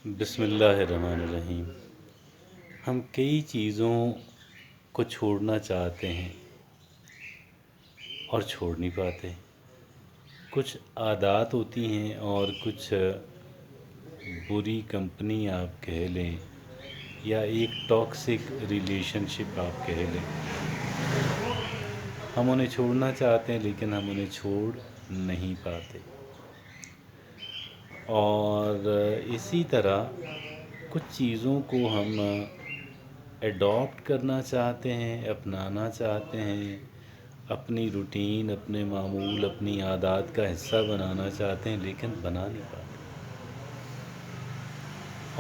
بسم اللہ الرحمن الرحیم۔ ہم کئی چیزوں کو چھوڑنا چاہتے ہیں اور چھوڑ نہیں پاتے۔ کچھ عادات ہوتی ہیں اور کچھ بری کمپنی آپ کہہ لیں یا ایک ٹاکسک ریلیشن شپ آپ کہہ لیں، ہم انہیں چھوڑنا چاہتے ہیں لیکن ہم انہیں چھوڑ نہیں پاتے۔ اور اسی طرح کچھ چیزوں کو ہم ایڈاپٹ کرنا چاہتے ہیں، اپنانا چاہتے ہیں، اپنی روٹین، اپنے معمول، اپنی عادات کا حصہ بنانا چاہتے ہیں لیکن بنا نہیں پاتے۔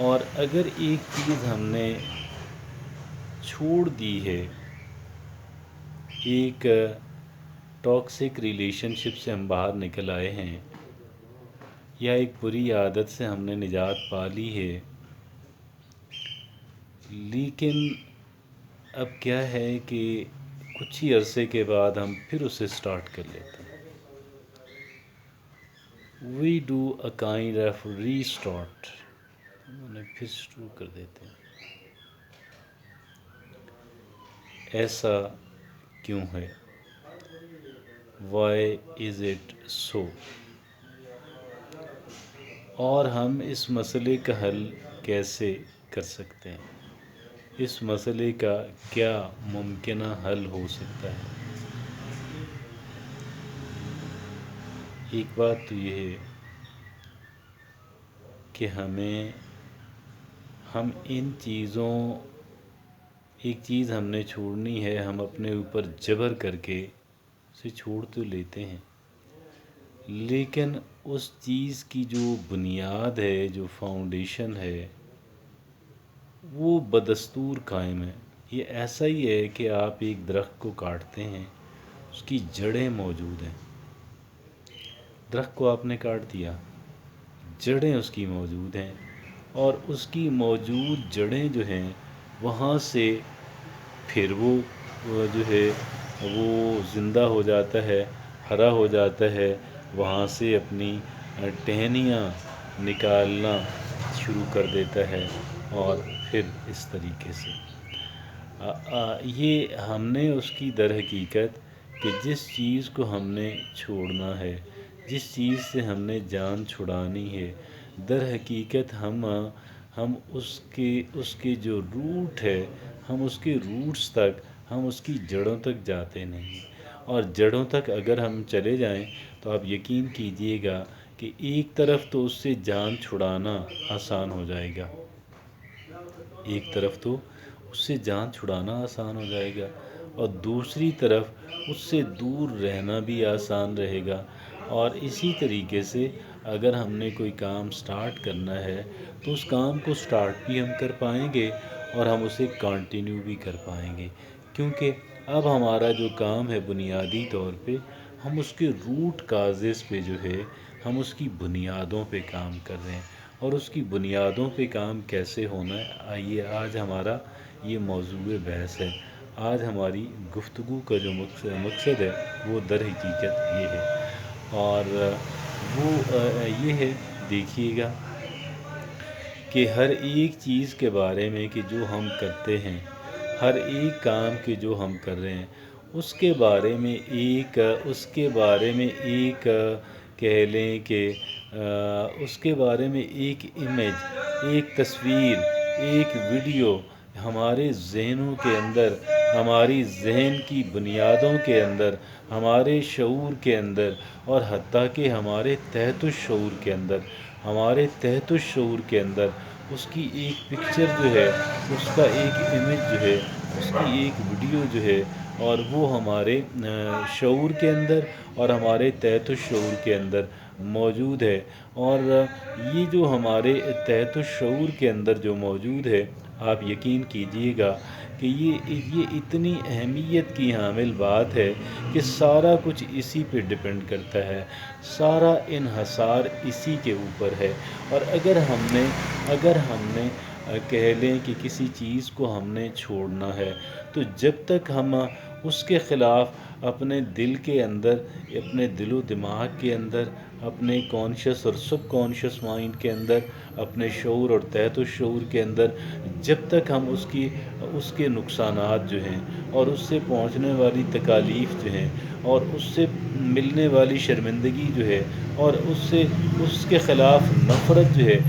اور اگر ایک چیز ہم نے چھوڑ دی ہے، ایک ٹاکسک ریلیشن شپ سے ہم باہر نکل آئے ہیں یا ایک بری عادت سے ہم نے نجات پا لی ہے، لیکن اب کیا ہے کہ کچھ ہی عرصے کے بعد ہم پھر اسے سٹارٹ کر لیتے ہیں۔ We do a kind of restart, انہیں پھر شروع کر دیتے ہیں۔ ایسا کیوں ہے؟ Why is it so? اور ہم اس مسئلے کا حل کیسے کر سکتے ہیں؟ اس مسئلے کا کیا ممکنہ حل ہو سکتا ہے؟ ایک بات تو یہ ہے کہ ہم ان چیزوں، ایک چیز ہم نے چھوڑنی ہے، ہم اپنے اوپر جبر کر کے اسے چھوڑ تو لیتے ہیں، لیکن اس چیز کی جو بنیاد ہے، جو فاؤنڈیشن ہے، وہ بدستور قائم ہے۔ یہ ایسا ہی ہے کہ آپ ایک درخت کو کاٹتے ہیں، اس کی جڑیں موجود ہیں۔ درخت کو آپ نے کاٹ دیا، جڑیں اس کی موجود ہیں، اور اس کی موجود جڑیں جو ہیں وہاں سے پھر وہ جو ہے وہ زندہ ہو جاتا ہے، ہرا ہو جاتا ہے، وہاں سے اپنی ٹہنیاں نکالنا شروع کر دیتا ہے، اور پھر اس طریقے سے یہ ہم نے اس کی در حقیقت کہ جس چیز کو ہم نے چھوڑنا ہے، جس چیز سے ہم نے جان چھڑانی ہے، در حقیقت ہم اس کے جو روٹ ہے، ہم اس کے روٹس تک، ہم اس کی جڑوں تک جاتے نہیں۔ اور جڑوں تک اگر ہم چلے جائیں تو آپ یقین کیجئے گا کہ ایک طرف تو اس سے جان چھڑانا آسان ہو جائے گا، ایک طرف تو اس سے جان چھڑانا آسان ہو جائے گا، اور دوسری طرف اس سے دور رہنا بھی آسان رہے گا۔ اور اسی طریقے سے اگر ہم نے کوئی کام سٹارٹ کرنا ہے تو اس کام کو سٹارٹ بھی ہم کر پائیں گے اور ہم اسے کنٹینیو بھی کر پائیں گے، کیونکہ اب ہمارا جو کام ہے بنیادی طور پہ ہم اس کے روٹ کازز پہ جو ہے ہم اس کی بنیادوں پہ کام کر رہے ہیں۔ اور اس کی بنیادوں پہ کام کیسے ہونا ہے، آئیے آج ہمارا یہ موضوع بحث ہے۔ آج ہماری گفتگو کا جو مقصد ہے وہ در حقیقت یہ ہے، اور وہ یہ ہے، دیکھیے گا کہ ہر ایک چیز کے بارے میں کہ جو ہم کرتے ہیں، ہر ایک کام کے جو ہم کر رہے ہیں، اس کے بارے میں ایک کہہ لیں کہ اس کے بارے میں ایک امیج، ایک تصویر، ایک ویڈیو ہمارے ذہنوں کے اندر، ہماری ذہن کی بنیادوں کے اندر، ہمارے شعور کے اندر، اور حتیٰ کہ ہمارے تحت الشعور کے اندر اس کی ایک پکچر جو ہے، اس کا ایک امیج جو ہے، اس کی ایک ویڈیو جو ہے، اور وہ ہمارے شعور کے اندر اور ہمارے تحت الشعور کے اندر موجود ہے۔ اور یہ جو ہمارے تحت الشعور کے اندر جو موجود ہے، آپ یقین کیجئے گا کہ یہ اتنی اہمیت کی حامل بات ہے کہ سارا کچھ اسی پہ ڈیپینڈ کرتا ہے، سارا انحصار اسی کے اوپر ہے۔ اور اگر ہم نے کہہ لیں کہ کسی چیز کو ہم نے چھوڑنا ہے، تو جب تک ہم اس کے خلاف اپنے دل کے اندر، اپنے دل و دماغ کے اندر، اپنے کانشیس اور سب کانشیس مائنڈ کے اندر اپنے شعور اور تحت الشعور کے اندر جب تک ہم اس کے نقصانات جو ہیں اور اس سے پہنچنے والی تکالیف جو ہیں اور اس سے ملنے والی شرمندگی جو ہے اور اس کے خلاف نفرت جو ہے،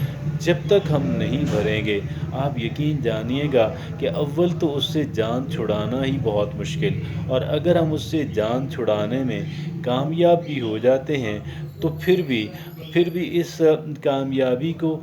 جب تک ہم نہیں بھریں گے، آپ یقین جانیے گا کہ اول تو اس سے جان چھڑانا ہی بہت مشکل، اور اگر ہم اس سے جان چھڑانے میں کامیاب بھی ہو جاتے ہیں تو پھر بھی اس کامیابی کو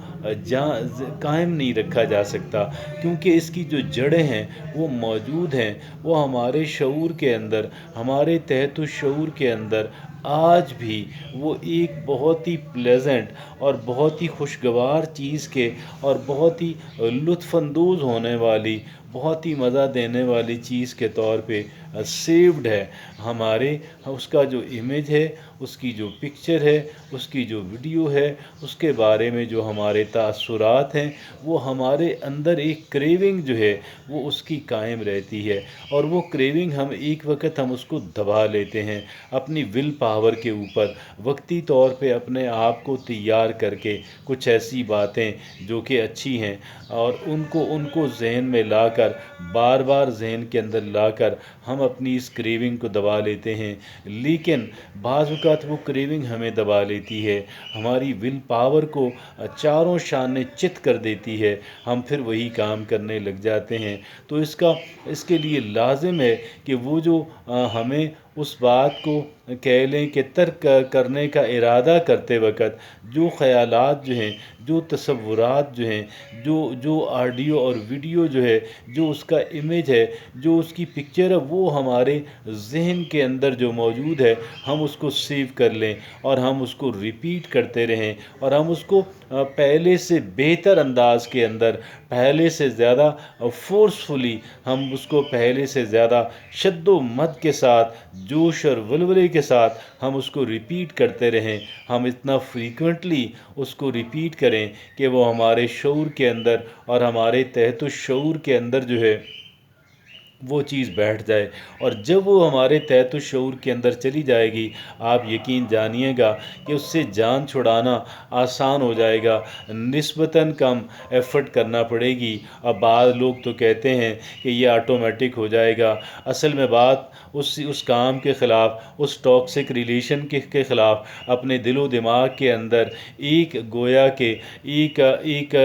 قائم نہیں رکھا جا سکتا، کیونکہ اس کی جو جڑیں ہیں وہ موجود ہیں، وہ ہمارے شعور کے اندر، ہمارے تحت الشعور کے اندر آج بھی وہ ایک بہت ہی پلیزنٹ اور بہت ہی خوشگوار چیز کے اور بہت ہی لطف اندوز ہونے والی، بہت ہی مزہ دینے والی چیز کے طور پہ سیوڈ ہے ہمارے۔ اس کا جو امیج ہے، اس کی جو پکچر ہے، اس کی جو ویڈیو ہے، اس کے بارے میں جو ہمارے تاثرات ہیں، وہ ہمارے اندر ایک کریونگ جو ہے وہ اس کی قائم رہتی ہے، اور وہ کریونگ ایک وقت ہم اس کو دبا لیتے ہیں اپنی ول پاور کے اوپر، وقتی طور پہ اپنے آپ کو تیار کر کے کچھ ایسی باتیں جو کہ اچھی ہیں اور ان کو ذہن میں لا کر، بار بار ذہن کے اندر لا کر ہم اپنی اس کریونگ کو دبا لیتے ہیں۔ لیکن بعض اوقات وہ کریونگ ہمیں دبا لیتی ہے، ہماری ول پاور کو چاروں شانے چت کر دیتی ہے، ہم پھر وہی کام کرنے لگ جاتے ہیں۔ تو اس کے لیے لازم ہے کہ وہ جو ہمیں اس بات کو کہہ لیں کہ ترک کرنے کا ارادہ کرتے وقت جو خیالات جو ہیں، جو تصورات جو ہیں، جو آڈیو اور ویڈیو جو ہے، جو اس کا امیج ہے، جو اس کی پکچر ہے، وہ ہمارے ذہن کے اندر جو موجود ہے، ہم اس کو سیو کر لیں اور ہم اس کو ریپیٹ کرتے رہیں، اور ہم اس کو پہلے سے بہتر انداز کے اندر، پہلے سے زیادہ فورسفلی، ہم اس کو پہلے سے زیادہ شد و مد کے ساتھ، جوش اور ولولے کے ساتھ ہم اس کو ریپیٹ کرتے رہیں، ہم اتنا فریکوینٹلی اس کو ریپیٹ کریں کہ وہ ہمارے شعور کے اندر اور ہمارے تحت الشعور کے اندر جو ہے وہ چیز بیٹھ جائے، اور جب وہ ہمارے تحت الشعور کے اندر چلی جائے گی، آپ یقین جانیے گا کہ اس سے جان چھڑانا آسان ہو جائے گا، نسبتاً کم ایفرٹ کرنا پڑے گی۔ اب بعض لوگ تو کہتے ہیں کہ یہ آٹومیٹک ہو جائے گا، اصل میں بات اس کام کے خلاف، اس ٹاکسک ریلیشن کے خلاف اپنے دل و دماغ کے اندر ایک گویا کہ ایک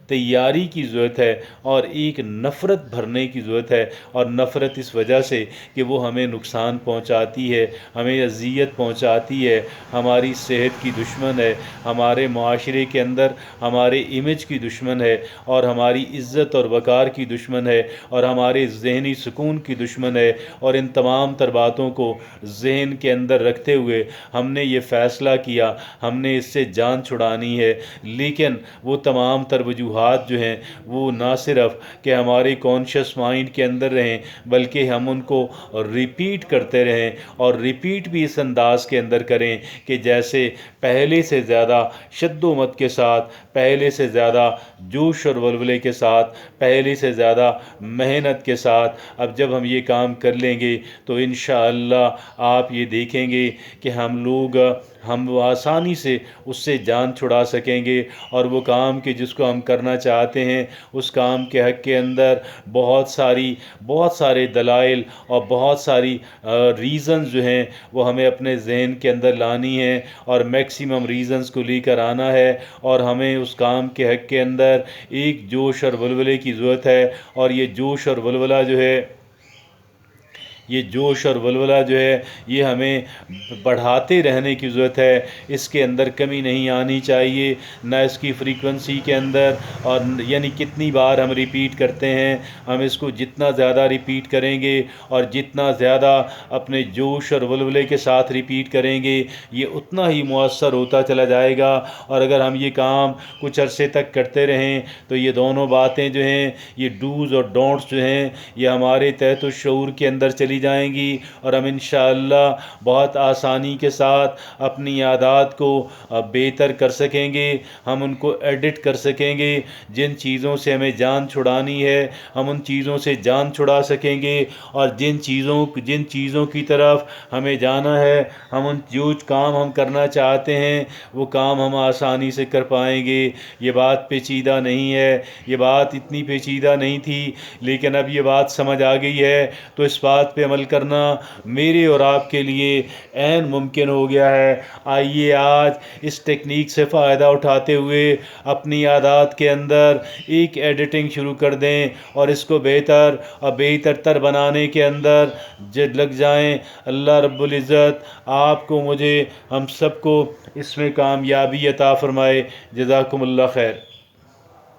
تیاری کی ضرورت ہے، اور ایک نفرت بھرنے کی ضرورت ہے، اور نفرت اس وجہ سے کہ وہ ہمیں نقصان پہنچاتی ہے، ہمیں اذیت پہنچاتی ہے، ہماری صحت کی دشمن ہے، ہمارے معاشرے کے اندر ہمارے امیج کی دشمن ہے، اور ہماری عزت اور وقار کی دشمن ہے، اور ہمارے ذہنی سکون کی دشمن ہے۔ اور ان تمام تر باتوں کو ذہن کے اندر رکھتے ہوئے ہم نے یہ فیصلہ کیا، ہم نے اس سے جان چھڑانی ہے، لیکن وہ تمام تر وجوہات جو ہیں وہ نہ صرف کہ ہمارے کانشیس مائنڈ کے اندر رہیں، بلکہ ہم ان کو ریپیٹ کرتے رہیں، اور ریپیٹ بھی اس انداز کے اندر کریں کہ جیسے پہلے سے زیادہ شد و مد کے ساتھ، پہلے سے زیادہ جوش اور ولولے کے ساتھ، پہلے سے زیادہ محنت کے ساتھ۔ اب جب ہم یہ کام کر لیں گے تو انشاءاللہ آپ یہ دیکھیں گے کہ ہم آسانی سے اس سے جان چھڑا سکیں گے، اور وہ کام کہ جس کو ہم کرنا چاہتے ہیں، اس کام کے حق کے اندر بہت سارے دلائل اور بہت ساری ریزنز جو ہیں وہ ہمیں اپنے ذہن کے اندر لانی ہیں، اور میکسیمم ریزنز کو لے کر آنا ہے، اور ہمیں اس کام کے حق کے اندر ایک جوش اور ولولے کی ضرورت ہے، اور یہ جوش اور ولولہ جو ہے یہ ہمیں بڑھاتے رہنے کی ضرورت ہے، اس کے اندر کمی نہیں آنی چاہیے، نہ اس کی فریکوینسی کے اندر، اور یعنی کتنی بار ہم ریپیٹ کرتے ہیں، ہم اس کو جتنا زیادہ ریپیٹ کریں گے اور جتنا زیادہ اپنے جوش اور ولولے کے ساتھ ریپیٹ کریں گے، یہ اتنا ہی مؤثر ہوتا چلا جائے گا۔ اور اگر ہم یہ کام کچھ عرصے تک کرتے رہیں تو یہ دونوں باتیں جو ہیں، یہ ڈوز اور ڈونٹس جو ہیں، یہ ہمارے تحت الشعور کے اندر چلی چلی جائیں گی اور ہم انشاءاللہ بہت آسانی کے ساتھ اپنی عادات کو بہتر کر سکیں گے، ہم ان کو ایڈٹ کر سکیں گے۔ جن چیزوں سے ہمیں جان چھڑانی ہے ہم ان چیزوں سے جان چھڑا سکیں گے، اور جن چیزوں کی طرف ہمیں جانا ہے جو کام ہم کرنا چاہتے ہیں وہ کام ہم آسانی سے کر پائیں گے۔ یہ بات پیچیدہ نہیں ہے، یہ بات اتنی پیچیدہ نہیں تھی، لیکن اب یہ بات سمجھ آ گئی ہے تو اس بات پہ عمل کرنا میرے اور آپ کے لیے عین ممکن ہو گیا ہے۔ آئیے آج اس ٹیکنیک سے فائدہ اٹھاتے ہوئے اپنی عادات کے اندر ایک ایڈیٹنگ شروع کر دیں اور اس کو بہتر اور بہتر تر بنانے کے اندر لگ جائیں۔ اللہ رب العزت آپ کو، مجھے، ہم سب کو اس میں کامیابی عطا فرمائے۔ جزاکم اللہ خیر۔